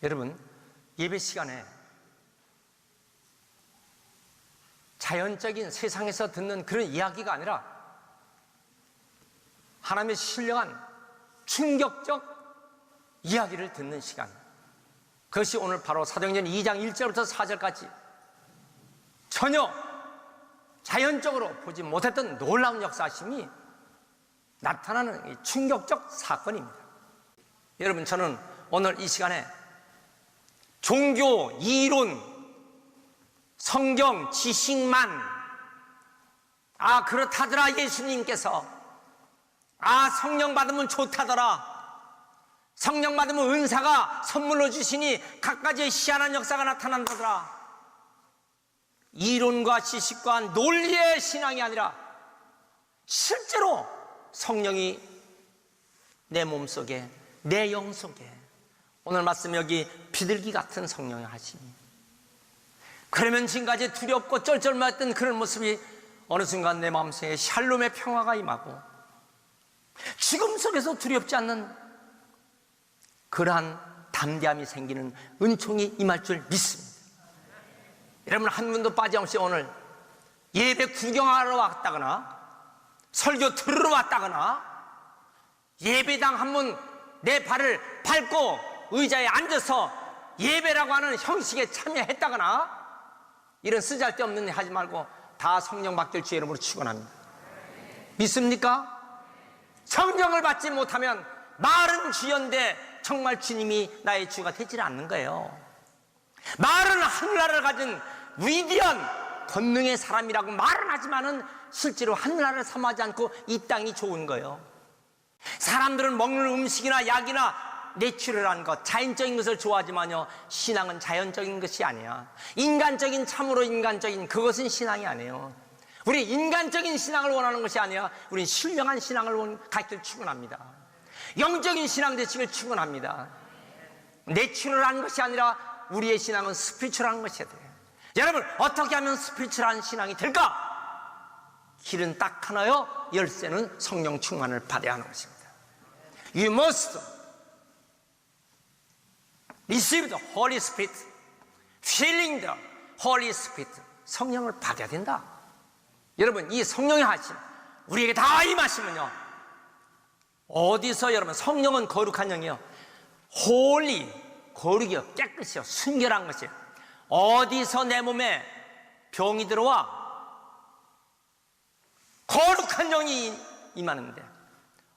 여러분, 예배 시간에 자연적인 세상에서 듣는 그런 이야기가 아니라 하나님의 신령한 충격적 이야기를 듣는 시간, 그것이 오늘 바로 사도행전 2장 1절부터 4절까지 전혀 자연적으로 보지 못했던 놀라운 역사심이 나타나는 충격적 사건입니다. 여러분, 저는 오늘 이 시간에 종교, 이론, 성경 지식만 그렇다더라, 예수님께서 성령 받으면 좋다더라, 성령 받으면 은사가 선물로 주시니 갖가지의 희한한 역사가 나타난다더라, 이론과 지식과 논리의 신앙이 아니라 실제로 성령이 내 몸속에, 내 영 속에, 오늘 말씀 여기 비둘기 같은 성령의 하심이, 그러면 지금까지 두렵고 쩔쩔매었던 그런 모습이 어느 순간 내 마음속에 샬롬의 평화가 임하고 죽음 속에서 두렵지 않는 그러한 담대함이 생기는 은총이 임할 줄 믿습니다. 여러분, 한 분도 빠짐없이 오늘 예배 구경하러 왔다거나 설교 들으러 왔다거나 예배당 한 번 내 발을 밟고 의자에 앉아서 예배라고 하는 형식에 참여했다거나 이런 쓰잘데없는 일 하지 말고 다 성령 받길 주의 이름으로 축원합니다. 믿습니까? 성령을 받지 못하면 말은 주연데 정말 주님이 나의 주가 되질 않는 거예요. 말은 하늘나라를 가진 위대한 권능의 사람이라고 말은 하지만은 실제로 하늘나라를 삼하지 않고 이 땅이 좋은 거예요. 사람들은 먹는 음식이나 약이나 내추럴한 것, 자연적인 것을 좋아하지만요, 신앙은 자연적인 것이 아니야. 인간적인, 참으로 인간적인 그것은 신앙이 아니에요. 우리 인간적인 신앙을 원하는 것이 아니라 우리는 신령한 신앙을 갖길 축원합니다. 영적인 신앙 되시길 축원합니다. 내추럴한 것이 아니라 우리의 신앙은 스피리추얼한 것이어야 돼요. 여러분, 어떻게 하면 스피리추얼한 신앙이 될까? 길은 딱 하나요. 열쇠는 성령 충만을 받아야 하는 것입니다. You must receive the Holy Spirit, feeling the Holy Spirit. 성령을 받아야 된다. 여러분, 이 성령의 하심 우리에게 다 임하시면요, 어디서, 여러분, 성령은 거룩한 영이요, Holy, 거룩이요, 깨끗이요, 순결한 것이요. 어디서 내 몸에 병이 들어와 거룩한 영이 임하는데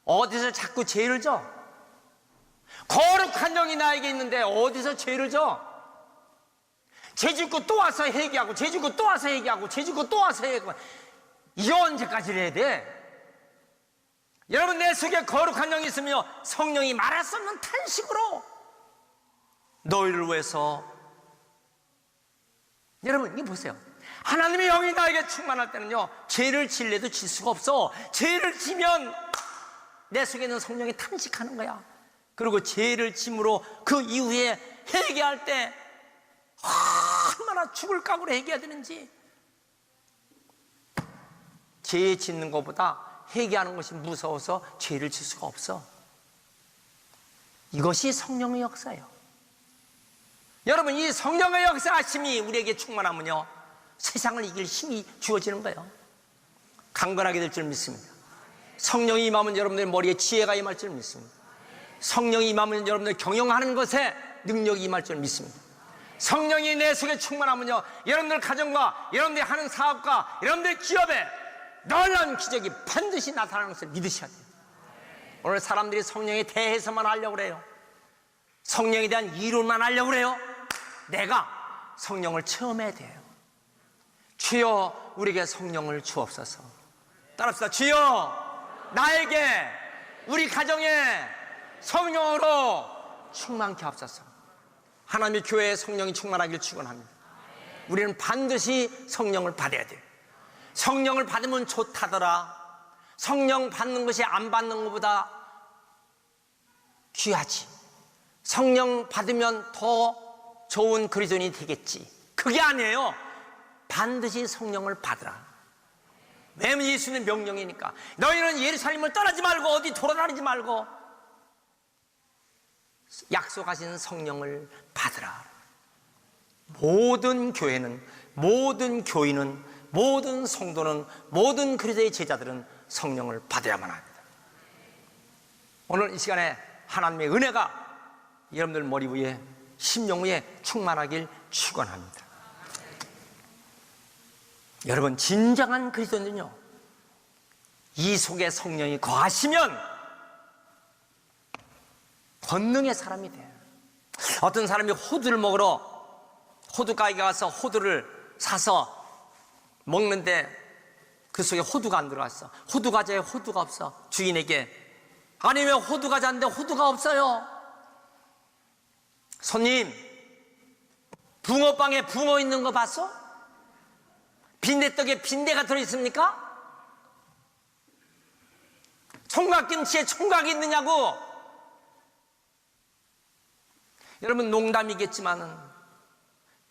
어디서 자꾸 죄를 져? 거룩한 영이 나에게 있는데 어디서 죄를 져? 죄 짓고 또 와서 회개하고, 죄 짓고 또 와서 회개하고, 죄 짓고 또 와서 회개하고, 이거 언제까지 해야 돼? 여러분, 내 속에 거룩한 영이 있으며 성령이 말할 수 없는 탄식으로 너희를 위해서, 여러분, 이거 보세요. 하나님의 영이 나에게 충만할 때는요, 죄를 질래도 질 수가 없어. 죄를 지면 내 속에 있는 성령이 탄식하는 거야. 그리고 죄를 짐으로 그 이후에 회개할 때 얼마나 죽을 각오로 회개해야 되는지. 죄 짓는 것보다 회개하는 것이 무서워서 죄를 질 수가 없어. 이것이 성령의 역사예요. 여러분, 이 성령의 역사하심이 우리에게 충만하면요, 세상을 이길 힘이 주어지는 거예요. 강건하게 될 줄 믿습니다. 성령이 임하면 여러분들의 머리에 지혜가 임할 줄 믿습니다. 성령이 임하면 여러분들 경영하는 것에 능력이 임할 줄 믿습니다. 성령이 내 속에 충만하면요, 여러분들 가정과 여러분들이 하는 사업과 여러분들 기업에 놀라운 기적이 반드시 나타나는 것을 믿으셔야 돼요. 오늘 사람들이 성령에 대해서만 하려고 그래요. 성령에 대한 이론만 하려고 그래요. 내가 성령을 체험해야 돼요. 주여, 우리에게 성령을 주옵소서. 따라합시다. 주여, 나에게, 우리 가정에 성령으로 충만케 하옵소서. 하나님의 교회에 성령이 충만하길 축원합니다. 우리는 반드시 성령을 받아야 돼요. 성령을 받으면 좋다더라. 성령 받는 것이 안 받는 것보다 귀하지. 성령 받으면 더 좋은 그리스도인이 되겠지. 그게 아니에요. 반드시 성령을 받으라. 왜냐하면 예수는 명령이니까. 너희는 예루살렘을 떠나지 말고 어디 돌아다니지 말고 약속하신 성령을 받으라. 모든 교회는, 모든 교인은, 모든 성도는, 모든 그리스도의 제자들은 성령을 받아야만 합니다. 오늘 이 시간에 하나님의 은혜가 여러분들 머리 위에, 심령 위에 충만하길 축원합니다. 여러분, 진정한 그리스도는요, 이 속에 성령이 거하시면 권능의 사람이 돼요. 어떤 사람이 호두를 먹으러 호두 가게에 가서 호두를 사서 먹는데 그 속에 호두가 안 들어갔어. 호두 과자에 호두가 없어. 주인에게, 아니 왜 호두 과자인데 호두가 없어요? 손님, 붕어빵에 붕어 있는 거 봤어? 빈대떡에 빈대가 들어있습니까? 총각김치에 총각이 있느냐고. 여러분, 농담이겠지만은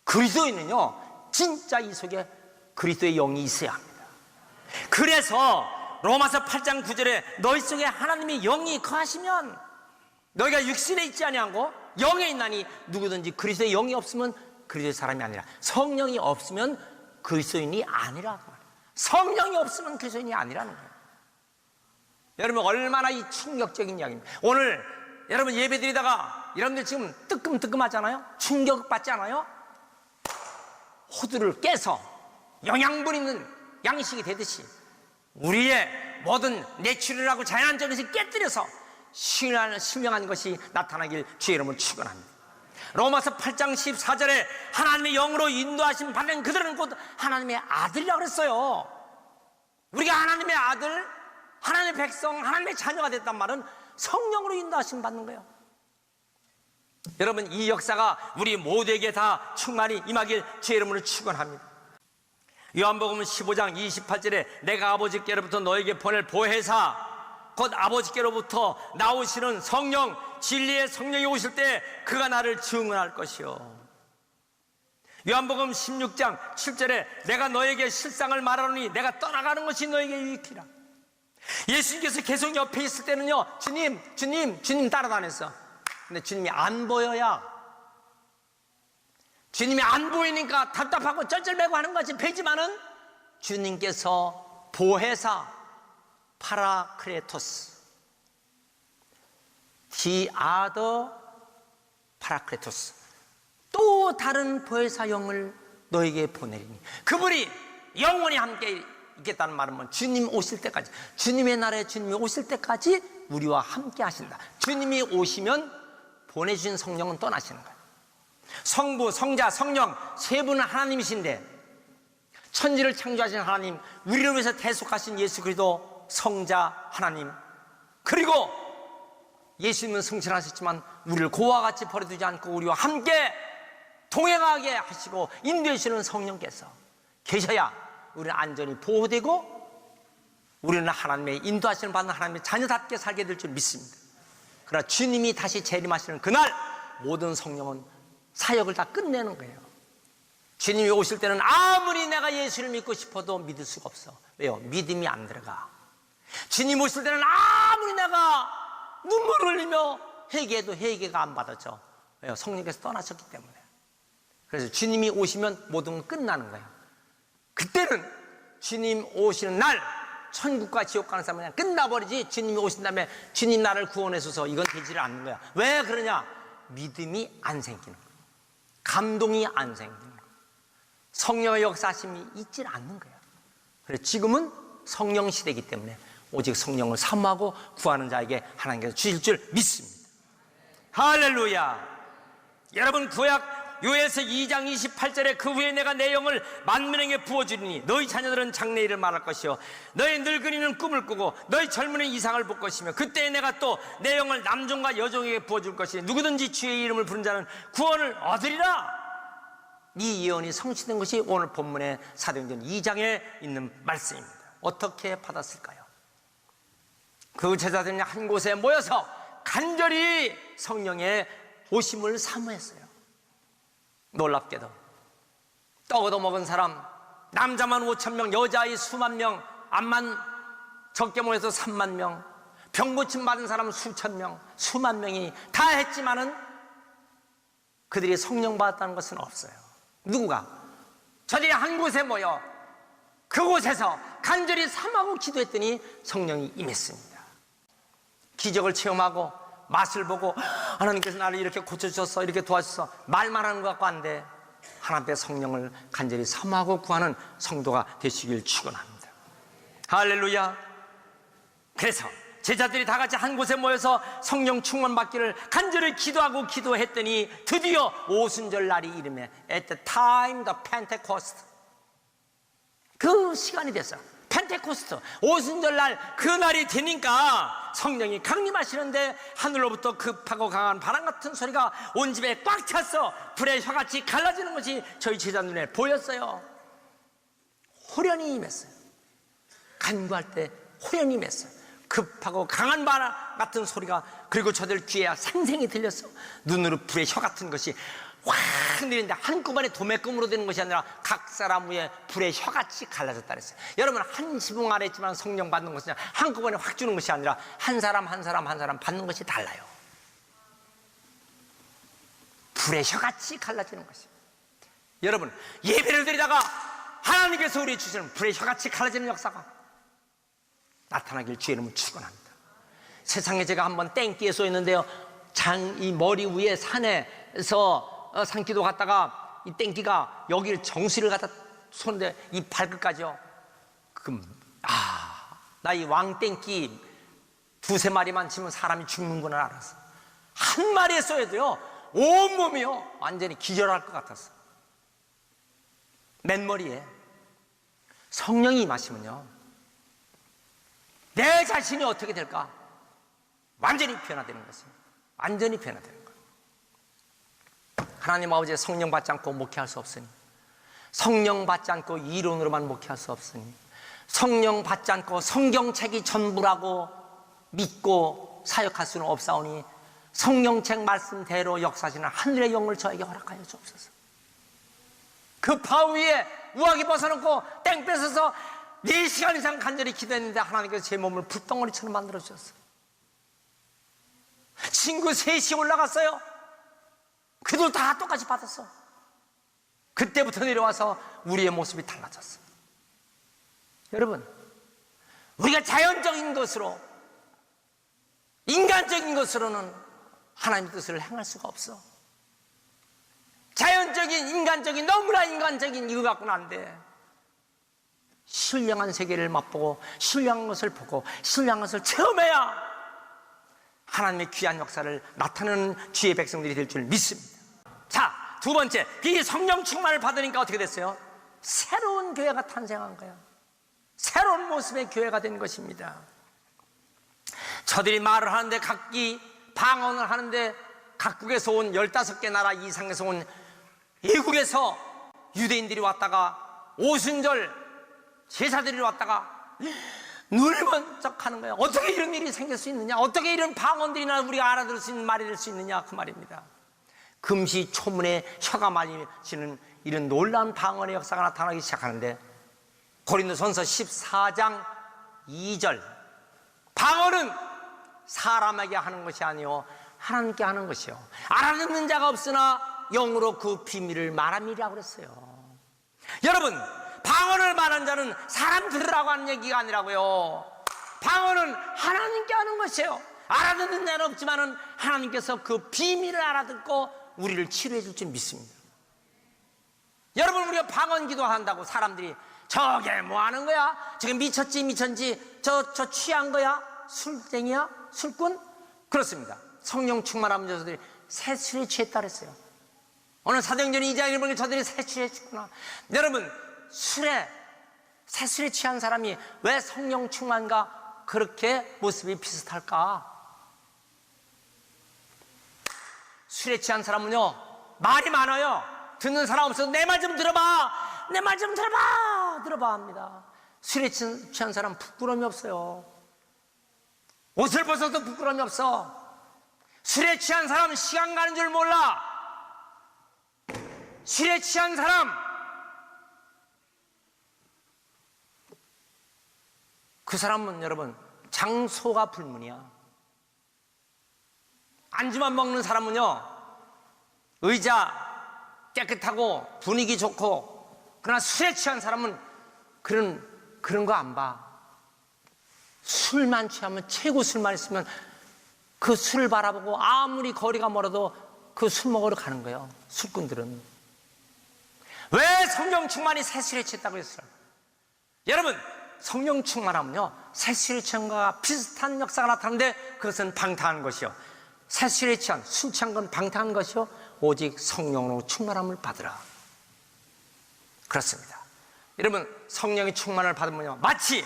그리스도인은요, 진짜 이 속에 그리스도의 영이 있어야 합니다. 그래서 로마서 8장 9절에 너희 속에 하나님의 영이 거하시면 너희가 육신에 있지 아니하고 영에 있나니 누구든지 그리스도의 영이 없으면 그리스도의 사람이 아니라, 성령이 없으면 그리스도인이 아니라고 말해요. 성령이 없으면 그리스도인이 아니라는 거예요. 여러분, 얼마나 이 충격적인 이야기입니다. 오늘 여러분 예배 드리다가 여러분들 지금 뜨끔뜨끔하잖아요. 충격받지 않아요? 호두를 깨서 영양분 있는 양식이 되듯이 우리의 모든 내추럴하고 자연적인 것을 깨뜨려서 신령한 것이 나타나길 주의 이름으로 축원합니다. 로마서 8장 14절에 하나님의 영으로 인도하심 받는 그들은 곧 하나님의 아들이라고 그랬어요. 우리가 하나님의 아들, 하나님의 백성, 하나님의 자녀가 됐단 말은 성령으로 인도하심 받는 거예요. 여러분, 이 역사가 우리 모두에게 다 충만히 임하길 주의 이름으로 축원합니다. 요한복음 15장 28절에 내가 아버지께로부터 너에게 보낼 보혜사, 곧 아버지께로부터 나오시는 성령, 진리의 성령이 오실 때 그가 나를 증언할 것이요. 요한복음 16장 7절에 내가 너에게 실상을 말하노니 내가 떠나가는 것이 너에게 유익이라. 예수님께서 계속 옆에 있을 때는요, 주님 따라다녔어. 근데 주님이 안 보여야, 주님이 안 보이니까 답답하고 쩔쩔매고 하는 것이 배지만은 주님께서 보혜사, 파라크레토스, The other 파라크레토스, 또 다른 보혜사 영을 너에게 보내리니, 그분이 영원히 함께 있겠다는 말은 뭐 주님 오실 때까지, 주님의 나라에 주님이 오실 때까지 우리와 함께 하신다. 주님이 오시면 보내주신 성령은 떠나시는 거예요. 성부, 성자, 성령 세 분은 하나님이신데, 천지를 창조하신 하나님, 우리를 위해서 대속하신 예수 그리스도 성자 하나님, 그리고 예수님은 승천하셨지만 우리를 고와 같이 버려두지 않고 우리와 함께 동행하게 하시고 인도해 주시는 성령께서 계셔야 우리는 안전히 보호되고 우리는 하나님의 인도하시는 받는 하나님의 자녀답게 살게 될 줄 믿습니다. 그러나 주님이 다시 재림하시는 그날 모든 성령은 사역을 다 끝내는 거예요. 주님이 오실 때는 아무리 내가 예수를 믿고 싶어도 믿을 수가 없어. 왜요? 믿음이 안 들어가. 주님 오실 때는 아무리 내가 눈물을 흘리며 회개해도 회개가 안 받아져. 왜요? 성령께서 떠나셨기 때문에. 그래서 주님이 오시면 모든 건 끝나는 거예요. 그때는 주님 오시는 날 천국과 지옥 가는 사람은 그냥 끝나버리지, 주님이 오신 다음에 주님 나를 구원해줘서 이건 되지를 않는 거야. 왜 그러냐? 믿음이 안 생기는 거야. 감동이 안 생기는 거야. 성령의 역사하심이 있질 않는 거야. 그래서 지금은 성령 시대이기 때문에 오직 성령을 사모하고 구하는 자에게 하나님께서 주실 줄 믿습니다. 할렐루야. 여러분, 구약 요엘서 2장 28절에 그 후에 내가 내 영을 만민에게 부어주리니 너희 자녀들은 장래일을 말할 것이요 너희 늙은이는 꿈을 꾸고 너희 젊은이는 이상을 볼 것이며 그때에 내가 또 내 영을 남종과 여종에게 부어줄 것이니 누구든지 주의 이름을 부른 자는 구원을 얻으리라. 이 예언이 성취된 것이 오늘 본문의 사도행전 2장에 있는 말씀입니다. 어떻게 받았을까요? 그 제자들이 한 곳에 모여서 간절히 성령의 오심을 사모했어요. 놀랍게도 떡 얻어먹은 사람 남자만 5,000명, 여자아이 수만 명, 암만 적게 모여서 3만 명, 병 고침 받은 사람은 수천 명, 수만 명이 다 했지만은 그들이 성령 받았다는 것은 없어요. 누구가? 저들이 한 곳에 모여 그곳에서 간절히 삼하고 기도했더니 성령이 임했습니다. 기적을 체험하고 맛을 보고 하나님께서 나를 이렇게 고쳐주셨어, 이렇게 도와주셨어 말만 하는 것 같고 안 돼. 하나님 앞에 성령을 간절히 삼하고 구하는 성도가 되시길 축원합니다. 할렐루야. 그래서 제자들이 다 같이 한 곳에 모여서 성령 충만 받기를 간절히 기도하고 기도했더니 드디어 오순절 날이 이름에 at the time the Pentecost, 그 시간이 됐어요. 펜테코스트, 오순절 날 그 날이 되니까 성령이 강림하시는데 하늘로부터 급하고 강한 바람 같은 소리가 온 집에 꽉 찼어. 불의 혀같이 갈라지는 것이 저희 제자 눈에 보였어요. 호련히 임했어요. 간구할 때 호련히 임했어요. 급하고 강한 바람 같은 소리가, 그리고 저들 귀에 생생히 들렸어. 눈으로 불의 혀 같은 것이 확 내리는데 한꺼번에 도매금으로 되는 것이 아니라 각 사람 위에 불의 혀같이 갈라졌다 그랬어요. 여러분, 한 지붕 아래 있지만 성령 받는 것은 한꺼번에 확 주는 것이 아니라 한 사람 한 사람 한 사람 받는 것이 달라요. 불의 혀같이 갈라지는 것이에요. 여러분, 예배를 드리다가 하나님께서 우리 주시는 불의 혀같이 갈라지는 역사가 나타나길 주의 이름으로 축원합니다. 세상에 제가 한번 땡기에 쏘 있는데요, 이 머리 위에 산에서 산기도 갔다가 이 땡기가 여기를 정수리를 갖다 쏘는데 이 발끝까지요. 나 이 왕땡기 두세 마리만 치면 사람이 죽는구나 알았어. 한 마리에 쏘야 돼요. 온몸이요 완전히 기절할 것 같았어. 맨머리에 성령이 임하시면요, 내 자신이 어떻게 될까? 완전히 변화되는 것입니다. 완전히 변화되는 거예요. 하나님 아버지의 성령 받지 않고 목회할 수 없으니, 성령 받지 않고 이론으로만 목회할 수 없으니, 성령 받지 않고 성경책이 전부라고 믿고 사역할 수는 없사오니 성령책 말씀대로 역사하시는 하늘의 영을 저에게 허락하여 주옵소서. 그 바위 위에 우악이 벗어놓고 땡 뺏어서 4시간 이상 간절히 기도했는데 하나님께서 제 몸을 불덩어리처럼 만들어 주셨어요. 친구 셋이 올라갔어요. 그들 다 똑같이 받았어. 그때부터 내려와서 우리의 모습이 달라졌어. 여러분, 우리가 자연적인 것으로, 인간적인 것으로는 하나님의 뜻을 행할 수가 없어. 자연적인, 인간적인, 너무나 인간적인 이거 갖고는 안 돼. 신령한 세계를 맛보고 신령한 것을 보고 신령한 것을 체험해야 하나님의 귀한 역사를 나타내는 주의 백성들이 될 줄 믿습니다. 자, 두 번째, 이 성령 충만을 받으니까 어떻게 됐어요? 새로운 교회가 탄생한 거야. 새로운 모습의 교회가 된 것입니다. 저들이 말을 하는데, 각기 방언을 하는데, 각국에서 온 15개 나라 이상에서 온 외국에서 유대인들이 왔다가, 오순절 제사들이 왔다가 눈을 번쩍 하는 거예요. 어떻게 이런 일이 생길 수 있느냐? 어떻게 이런 방언들이나 우리가 알아들을 수 있는 말이 될 수 있느냐? 그 말입니다. 금시초문에 혀가 많이지는 이런 놀라운 방언의 역사가 나타나기 시작하는데, 고린도전서 14장 2절, 방언은 사람에게 하는 것이 아니요 하나님께 하는 것이요 알아듣는 자가 없으나 영으로 그 비밀을 말함이라고 그랬어요. 여러분, 방언을 말하는 자는 사람 들으라고 하는 얘기가 아니라고요. 방언은 하나님께 하는 것이에요. 알아듣는 자는 없지만은 하나님께서 그 비밀을 알아듣고 우리를 치료해 줄 줄 믿습니다. 여러분, 우리가 방언 기도한다고 사람들이 저게 뭐 하는 거야? 저게 미쳤지 저 취한 거야? 술땡이야? 술꾼? 그렇습니다. 성령 충만하면 저들이 새술에 취했다 그랬어요. 오늘 사도행전 2장 1절에 저들이 새술에 취했구나. 여러분, 새술에 취한 사람이 왜 성령 충만과 그렇게 모습이 비슷할까? 술에 취한 사람은요, 말이 많아요. 듣는 사람 없어서 내 말 좀 들어봐, 내 말 좀 들어봐 합니다. 술에 취한 사람은 부끄러움이 없어요. 옷을 벗어도 부끄러움이 없어. 술에 취한 사람은 시간 가는 줄 몰라. 술에 취한 사람, 그 사람은 여러분 장소가 불문이야. 안주만 먹는 사람은요, 의자 깨끗하고 분위기 좋고, 그러나 술에 취한 사람은 그런 거 안 봐. 술만 취하면, 최고 술만 있으면 그 술을 바라보고 아무리 거리가 멀어도 그 술 먹으러 가는 거예요, 술꾼들은. 왜 성령 충만이 새술에 취했다고 했어요? 여러분, 성령 충만하면요, 새술에 취한 것과 비슷한 역사가 나타나는데 그것은 방탕한 것이요, 새술에 취한, 술 취한 건 방탕한 것이요, 오직 성령으로 충만함을 받으라. 그렇습니다. 여러분, 성령의 충만을 받으면요, 마치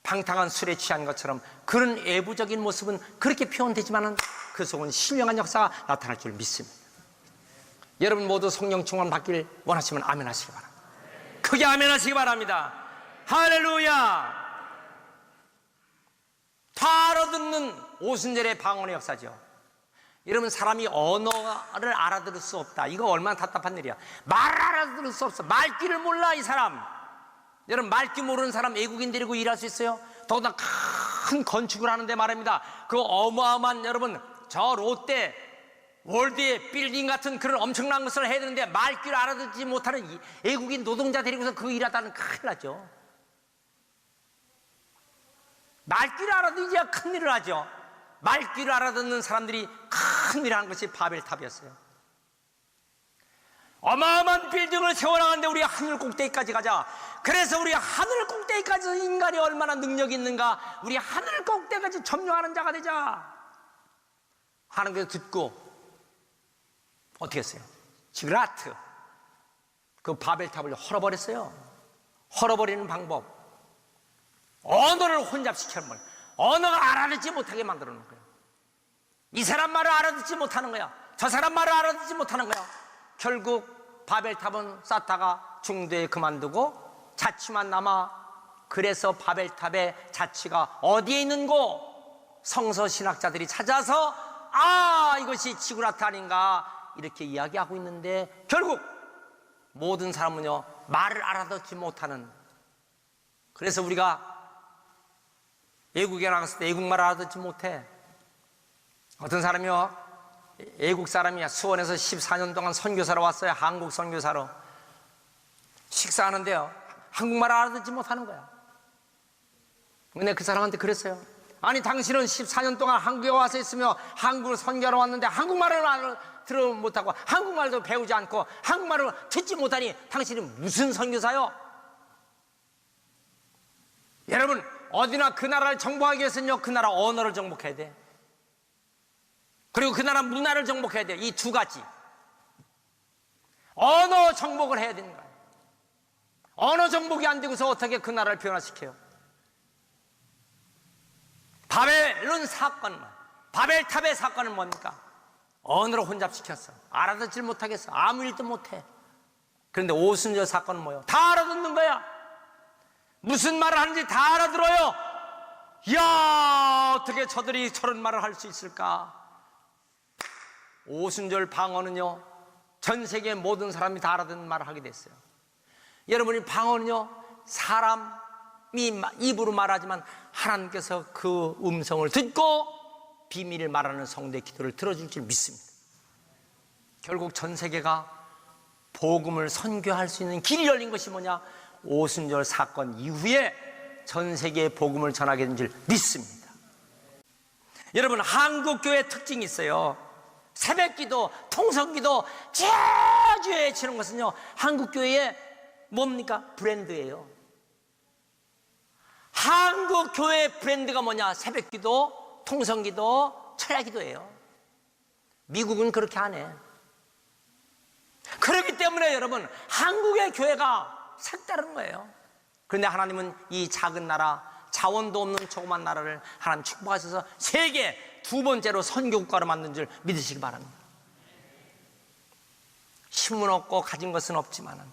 방탕한 술에 취한 것처럼 그런 외부적인 모습은 그렇게 표현되지만은 그 속은 신령한 역사가 나타날 줄 믿습니다. 여러분 모두 성령 충만 받기를 원하시면 아멘 하시기 바랍니다. 크게 아멘 하시기 바랍니다. 할렐루야. 다 알아듣는 오순절의 방언의 역사죠. 여러분, 사람이 언어를 알아들을 수 없다, 이거 얼마나 답답한 일이야. 말을 알아들을 수 없어. 말귀를 몰라, 이 사람. 여러분, 말귀 모르는 사람 외국인 데리고 일할 수 있어요? 더구나 큰 건축을 하는데 말입니다, 그 어마어마한, 여러분, 저 롯데 월드의 빌딩 같은 그런 엄청난 것을 해야 되는데 말귀를 알아듣지 못하는 외국인 노동자 데리고서 그 일하다는 큰일 나죠. 말귀를 알아듣어야 큰일을 하죠. 말귀를 알아듣는 사람들이 큰일을 하는 것이 바벨탑이었어요. 어마어마한 빌딩을 세워나가는데 우리 하늘 꼭대기까지 가자. 그래서 우리 하늘 꼭대기까지 인간이 얼마나 능력이 있는가, 우리 하늘 꼭대기까지 점령하는 자가 되자 하는 걸 듣고 어떻게 했어요? 지그라트, 그 바벨탑을 헐어버렸어요. 헐어버리는 방법, 언어를 혼잡시켜놓은 거예요. 언어가 알아듣지 못하게 만들어 놓은 거예요. 이 사람 말을 알아듣지 못하는 거야, 저 사람 말을 알아듣지 못하는 거야. 결국 바벨탑은 쌓다가 중도에 그만두고 자취만 남아. 그래서 바벨탑의 자취가 어디에 있는고 성서 신학자들이 찾아서 이것이 지구라트 아닌가 이렇게 이야기하고 있는데, 결국 모든 사람은요, 말을 알아듣지 못하는, 그래서 우리가 외국에 나갔을 때 외국말 알아듣지 못해. 어떤 사람이요, 외국 사람이야, 수원에서 14년 동안 선교사로 왔어요. 한국 선교사로. 식사하는데요, 한국말 알아듣지 못하는 거야. 근데 그 사람한테 그랬어요. 아니, 당신은 14년 동안 한국에 와서 있으며 한국을 선교하러 왔는데 한국말을 들어 못하고 한국말도 배우지 않고 한국말을 듣지 못하니 당신이 무슨 선교사요? 여러분, 어디나 그 나라를 정복하기 위해서는요, 그 나라 언어를 정복해야 돼. 그리고 그 나라 문화를 정복해야 돼. 이 두 가지 언어 정복을 해야 되는 거예요. 언어 정복이 안 되고서 어떻게 그 나라를 변화시켜요? 바벨론 사건, 바벨탑의 사건은 뭡니까? 언어로 혼잡시켰어. 알아듣질 못하겠어. 아무 일도 못해. 그런데 오순절 사건은 뭐예요? 다 알아듣는 거야. 무슨 말을 하는지 다 알아들어요. 이야, 어떻게 저들이 저런 말을 할 수 있을까? 오순절 방언은요, 전 세계 모든 사람이 다 알아듣는 말을 하게 됐어요. 여러분이 방언은요, 사람이 입으로 말하지만 하나님께서 그 음성을 듣고 비밀을 말하는 성도의 기도를 들어줄 줄 믿습니다. 결국 전 세계가 복음을 선교할 수 있는 길이 열린 것이 뭐냐? 오순절 사건 이후에 전 세계에 복음을 전하게 된 줄 믿습니다. 여러분, 한국 교회의 특징이 있어요. 새벽기도, 통성기도 자주 외치는 것은요, 한국 교회의 뭡니까? 브랜드예요. 한국 교회의 브랜드가 뭐냐? 새벽기도, 통성기도, 철야기도예요. 미국은 그렇게 안 해. 그렇기 때문에 여러분, 한국의 교회가 색다른 거예요. 그런데 하나님은 이 작은 나라, 자원도 없는 조그만 나라를 하나님 축복하셔서 세계 두 번째로 선교국가로 만든 줄 믿으시기 바랍니다. 힘은 없고 가진 것은 없지만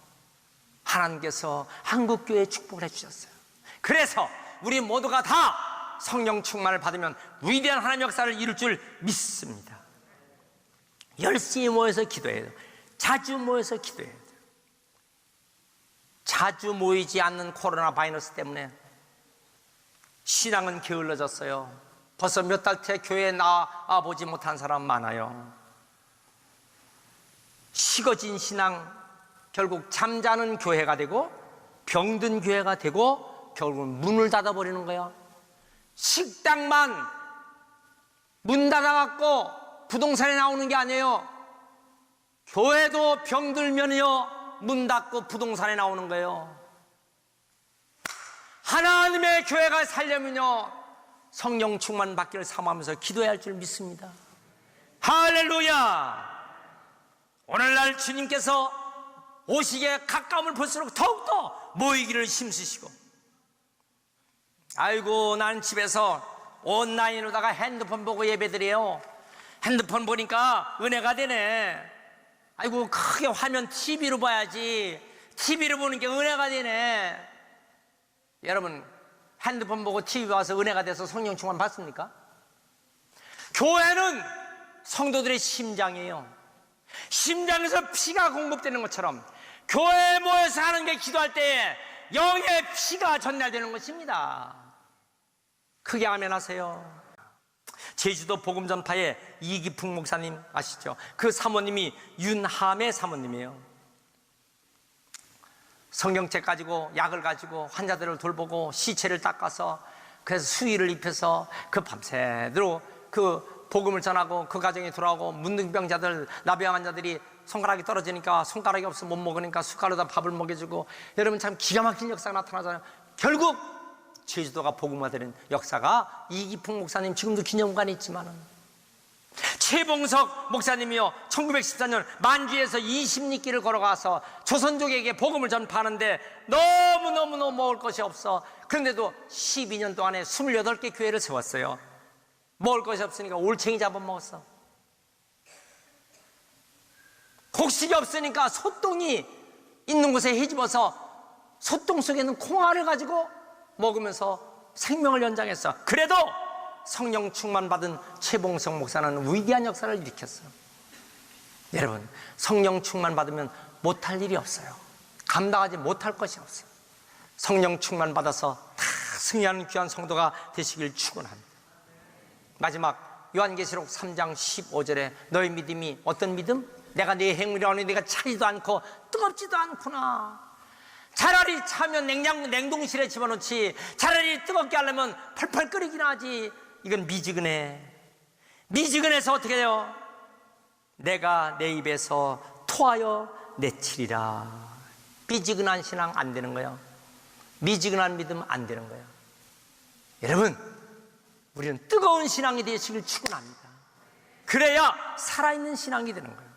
하나님께서 한국교회에 축복을 해주셨어요. 그래서 우리 모두가 다 성령 충만을 받으면 위대한 하나님의 역사를 이룰 줄 믿습니다. 열심히 모여서 기도해야 돼요. 자주 모여서 기도해야 돼요. 자주 모이지 않는 코로나 바이러스 때문에 신앙은 게을러졌어요. 벌써 몇 달째 교회에 나와보지 못한 사람 많아요. 식어진 신앙, 결국 잠자는 교회가 되고 병든 교회가 되고 결국은 문을 닫아버리는 거예요. 식당만 문 닫아갖고 부동산에 나오는 게 아니에요. 교회도 병들면요 문 닫고 부동산에 나오는 거예요. 하나님의 교회가 살려면요 성령 충만 받기를 사모하면서 기도해야 할 줄 믿습니다. 할렐루야. 오늘날 주님께서 오시기에 가까움을 볼수록 더욱더 모이기를 힘쓰시고, 아이고 난 집에서 온라인으로다가 핸드폰 보고 예배드려요. 핸드폰 보니까 은혜가 되네. 아이고 크게 화면 TV로 봐야지, TV로 보는 게 은혜가 되네. 여러분 핸드폰 보고 TV 봐서 은혜가 돼서 성령 충만 받습니까? 교회는 성도들의 심장이에요. 심장에서 피가 공급되는 것처럼 교회에 모여서 하나님께 기도할 때에 영의 피가 전달되는 것입니다. 크게 아멘하세요. 제주도 복음 전파의 이기풍 목사님 아시죠? 그 사모님이 윤함의 사모님이에요. 성경책 가지고 약을 가지고 환자들을 돌보고 시체를 닦아서 그래서 수의를 입혀서 그 밤새도록 그 복음을 전하고 그 가정에 돌아오고 문둥병자들, 나병 환자들이 손가락이 떨어지니까 손가락이 없어 못 먹으니까 숟가락으로 밥을 먹여주고, 여러분 참 기가 막힌 역사가 나타나잖아요. 결국 제주도가 복음화되는 역사가 이기풍 목사님 지금도 기념관이 있지만은, 최봉석 목사님이요 1914년 만주에서 20리길을 걸어가서 조선족에게 복음을 전파하는데 너무너무 먹을 것이 없어. 그런데도 12년 동안에 28개 교회를 세웠어요. 먹을 것이 없으니까 올챙이 잡아먹었어. 곡식이 없으니까 소똥이 있는 곳에 헤집어서 소똥 속에 있는 콩알을 가지고 먹으면서 생명을 연장했어. 그래도 성령 충만 받은 최봉석 목사는 위대한 역사를 일으켰어요. 여러분 성령 충만 받으면 못할 일이 없어요. 감당하지 못할 것이 없어요. 성령 충만 받아서 다 승리하는 귀한 성도가 되시길 축원합니다. 마지막 요한계시록 3장 15절에 너의 믿음이 어떤 믿음? 내가 네 행위를 하니 네가 차지도 않고 뜨겁지도 않구나. 차라리 차면 냉동실에 집어넣지, 차라리 뜨겁게 하려면 펄펄 끓이긴 하지. 이건 미지근해. 미지근해서 어떻게 돼요? 내가 내 입에서 토하여 내치리라. 미지근한 신앙 안 되는 거예요. 미지근한 믿음 안 되는 거예요. 여러분 우리는 뜨거운 신앙이 되시길 축원합니다. 그래야 살아있는 신앙이 되는 거예요.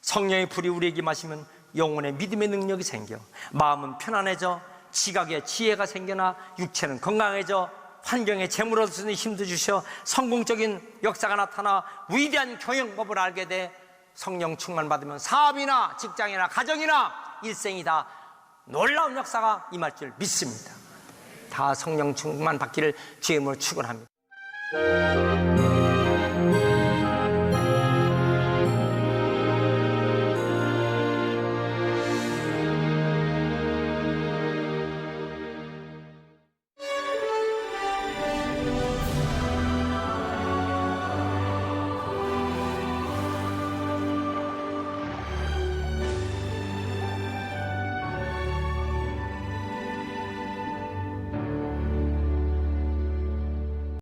성령의 불이 우리에게 마시면 영혼의 믿음의 능력이 생겨 마음은 편안해져 지각에 지혜가 생겨나 육체는 건강해져 환경에 재물 얻을 수 있는 힘도 주셔 성공적인 역사가 나타나 위대한 경영법을 알게 돼 성령 충만 받으면 사업이나 직장이나 가정이나 일생이 다 놀라운 역사가 임할 줄 믿습니다. 다 성령 충만 받기를 주의 이름으로 축원합니다.